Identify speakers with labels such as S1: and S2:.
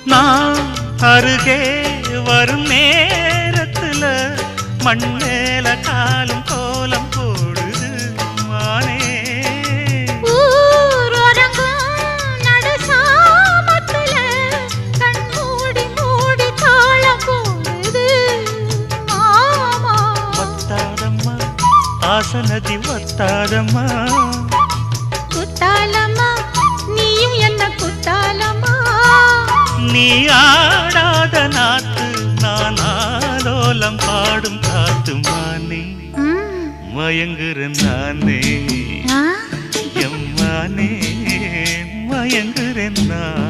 S1: நான் அருகே வரும் நேரத்துல மண்ணேல காலும் கோலம் போடுது மானே. ஆசனதி வத்தாதம்மா
S2: குத்தாலம்மா நீயும் என்ன குத்தாலம்மா.
S1: நீ ஆடாத நாத்து நான் ஆலோலம் பாடும் காத்து மானே. மயங்குறேன் நானே எம்மானே மயங்குறேன் நான்.